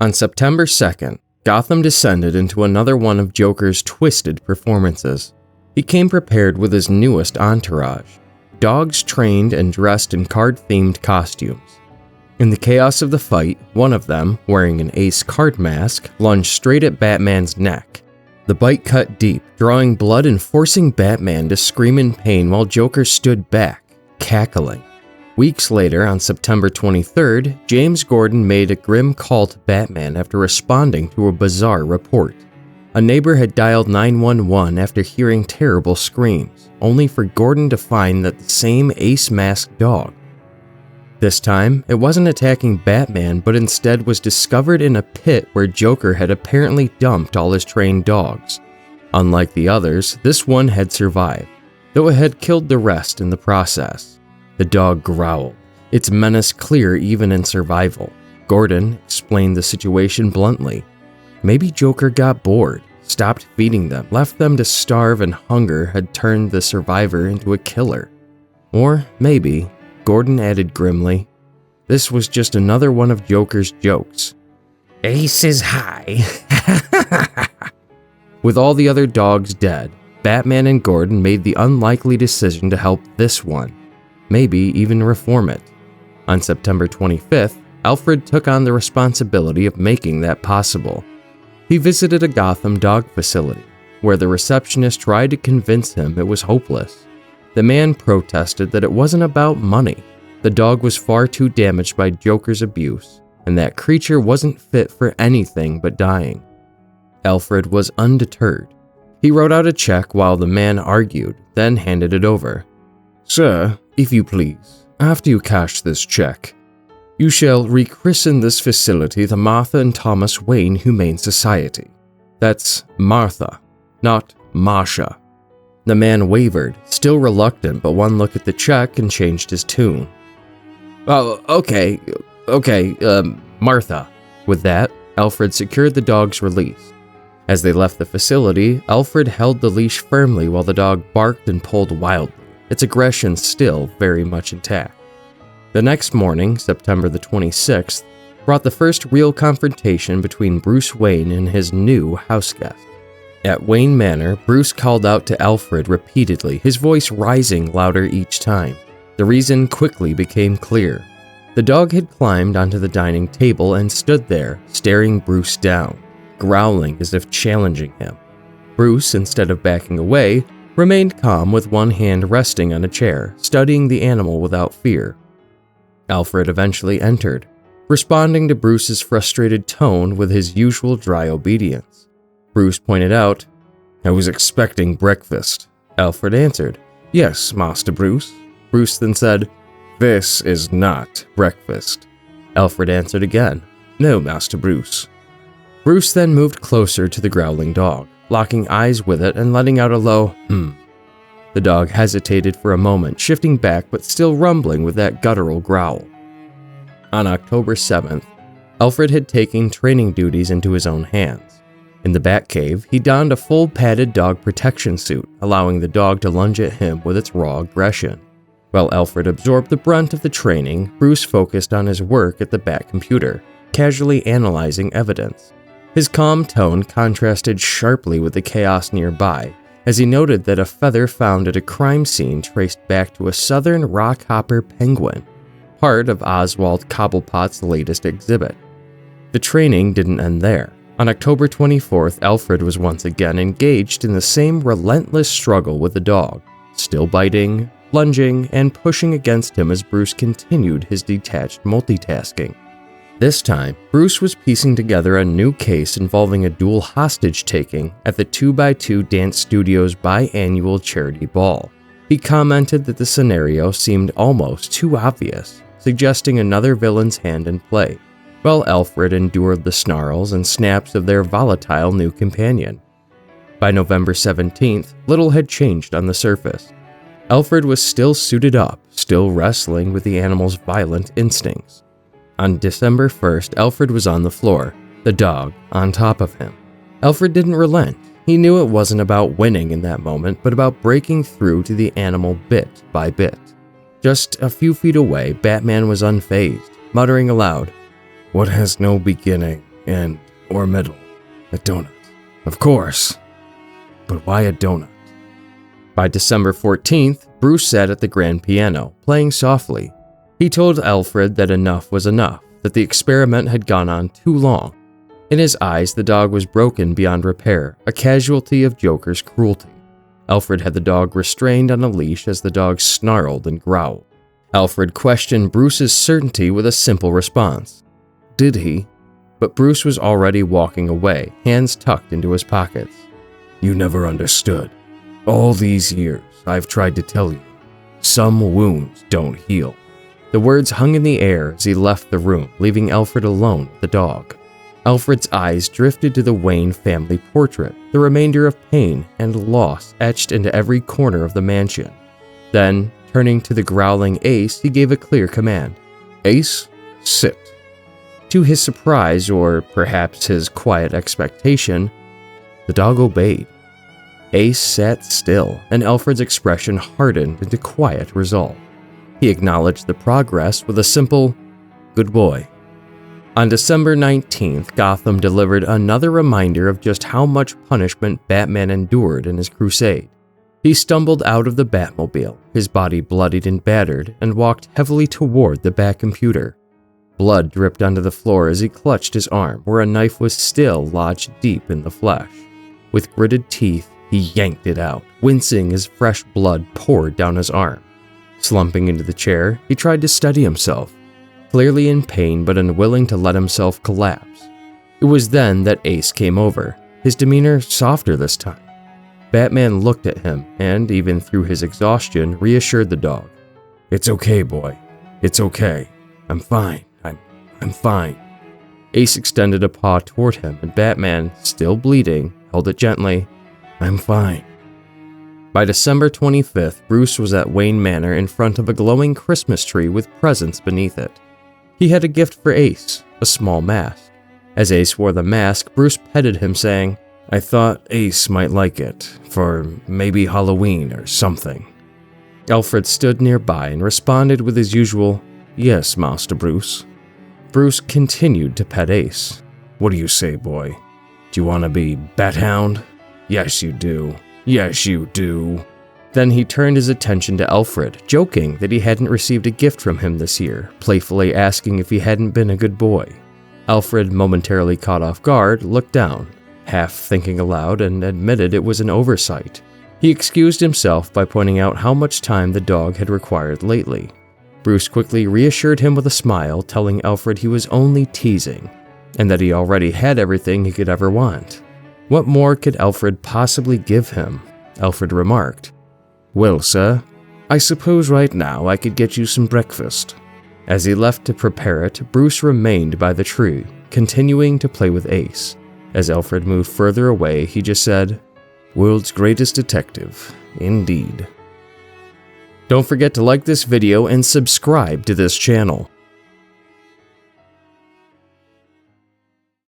On September 2nd, Gotham descended into another one of Joker's twisted performances. He came prepared with his newest entourage, dogs trained and dressed in card-themed costumes. In the chaos of the fight, one of them, wearing an ace card mask, lunged straight at Batman's neck. The bite cut deep, drawing blood and forcing Batman to scream in pain while Joker stood back, cackling. Weeks later, on September 23rd, James Gordon made a grim call to Batman after responding to a bizarre report. A neighbor had dialed 911 after hearing terrible screams, only for Gordon to find that the same ace-masked dog. This time, it wasn't attacking Batman, but instead was discovered in a pit where Joker had apparently dumped all his trained dogs. Unlike the others, this one had survived, though it had killed the rest in the process. The dog growled, its menace clear even in survival. Gordon explained the situation bluntly. Maybe Joker got bored, stopped feeding them, left them to starve, and hunger had turned the survivor into a killer. Or maybe, Gordon added grimly, this was just another one of Joker's jokes. Ace is high. With all the other dogs dead, Batman and Gordon made the unlikely decision to help this one. Maybe even reform it. On September 25th, Alfred took on the responsibility of making that possible. He visited a Gotham dog facility, where the receptionist tried to convince him it was hopeless. The man protested that it wasn't about money. The dog was far too damaged by Joker's abuse, and that creature wasn't fit for anything but dying. Alfred was undeterred. He wrote out a check while the man argued, then handed it over. Sir, if you please, after you cash this check, you shall rechristen this facility the Martha and Thomas Wayne Humane Society. That's Martha, not Marsha. The man wavered, still reluctant, but one look at the check and changed his tune. Oh, okay, Martha. With that, Alfred secured the dog's release. As they left the facility, Alfred held the leash firmly while the dog barked and pulled wildly, its aggression still very much intact. The next morning, September the 26th, brought the first real confrontation between Bruce Wayne and his new houseguest. At Wayne Manor, Bruce called out to Alfred repeatedly, his voice rising louder each time. The reason quickly became clear. The dog had climbed onto the dining table and stood there, staring Bruce down, growling as if challenging him. Bruce, instead of backing away, remained calm with one hand resting on a chair, studying the animal without fear. Alfred eventually entered, responding to Bruce's frustrated tone with his usual dry obedience. Bruce pointed out, I was expecting breakfast. Alfred answered, Yes, Master Bruce. Bruce then said, This is not breakfast. Alfred answered again, No, Master Bruce. Bruce then moved closer to the growling dog, locking eyes with it and letting out a low, The dog hesitated for a moment, shifting back but still rumbling with that guttural growl. On October 7th, Alfred had taken training duties into his own hands. In the Batcave, he donned a full padded dog protection suit, allowing the dog to lunge at him with its raw aggression. While Alfred absorbed the brunt of the training, Bruce focused on his work at the Bat computer, casually analyzing evidence. His calm tone contrasted sharply with the chaos nearby, as he noted that a feather found at a crime scene traced back to a southern rockhopper penguin, part of Oswald Cobblepot's latest exhibit. The training didn't end there. On October 24th, Alfred was once again engaged in the same relentless struggle with the dog, still biting, lunging, and pushing against him as Bruce continued his detached multitasking. This time, Bruce was piecing together a new case involving a dual hostage-taking at the 2x2 Dance Studios biannual charity ball. He commented that the scenario seemed almost too obvious, suggesting another villain's hand in play, while Alfred endured the snarls and snaps of their volatile new companion. By November 17th, little had changed on the surface. Alfred was still suited up, still wrestling with the animal's violent instincts. On December 1st, Alfred was on the floor, the dog on top of him. Alfred didn't relent. He knew it wasn't about winning in that moment, but about breaking through to the animal bit by bit. Just a few feet away, Batman was unfazed, muttering aloud, "What has no beginning or middle. A donut. Of course. But why a donut? By December 14th, Bruce sat at the grand piano, playing softly. He told Alfred that enough was enough, that the experiment had gone on too long. In his eyes, the dog was broken beyond repair, a casualty of Joker's cruelty. Alfred had the dog restrained on a leash as the dog snarled and growled. Alfred questioned Bruce's certainty with a simple response. Did he? But Bruce was already walking away, hands tucked into his pockets. You never understood. All these years, I've tried to tell you. Some wounds don't heal. The words hung in the air as he left the room, leaving Alfred alone with the dog. Alfred's eyes drifted to the Wayne family portrait, the remainder of pain and loss etched into every corner of the mansion. Then, turning to the growling Ace, he gave a clear command. Ace, sit. To his surprise, or perhaps his quiet expectation, the dog obeyed. Ace sat still, and Alfred's expression hardened into quiet resolve. He acknowledged the progress with a simple, good boy. On December 19th, Gotham delivered another reminder of just how much punishment Batman endured in his crusade. He stumbled out of the Batmobile, his body bloodied and battered, and walked heavily toward the Batcomputer. Blood dripped onto the floor as he clutched his arm, where a knife was still lodged deep in the flesh. With gritted teeth, he yanked it out, wincing as fresh blood poured down his arm. Slumping into the chair, he tried to steady himself, clearly in pain but unwilling to let himself collapse. It was then that Ace came over, his demeanor softer this time. Batman looked at him and, even through his exhaustion, reassured the dog. It's okay, boy. It's okay. I'm fine. I'm fine. Ace extended a paw toward him, and Batman, still bleeding, held it gently. I'm fine. By December 25th, Bruce was at Wayne Manor in front of a glowing Christmas tree with presents beneath it. He had a gift for Ace, a small mask. As Ace wore the mask, Bruce petted him, saying, I thought Ace might like it, for maybe Halloween or something. Alfred stood nearby and responded with his usual, Yes, Master Bruce. Bruce continued to pet Ace. What do you say, boy? Do you want to be Bat-Hound? Yes, you do. Yes, you do. Then he turned his attention to Alfred, joking that he hadn't received a gift from him this year, playfully asking if he hadn't been a good boy. Alfred, momentarily caught off guard, looked down, half thinking aloud, and admitted it was an oversight. He excused himself by pointing out how much time the dog had required lately. Bruce quickly reassured him with a smile, telling Alfred he was only teasing, and that he already had everything he could ever want. What more could Alfred possibly give him? Alfred remarked, Well, sir, I suppose right now I could get you some breakfast. As he left to prepare it, Bruce remained by the tree, continuing to play with Ace. As Alfred moved further away, he just said, World's greatest detective, indeed. Don't forget to like this video and subscribe to this channel.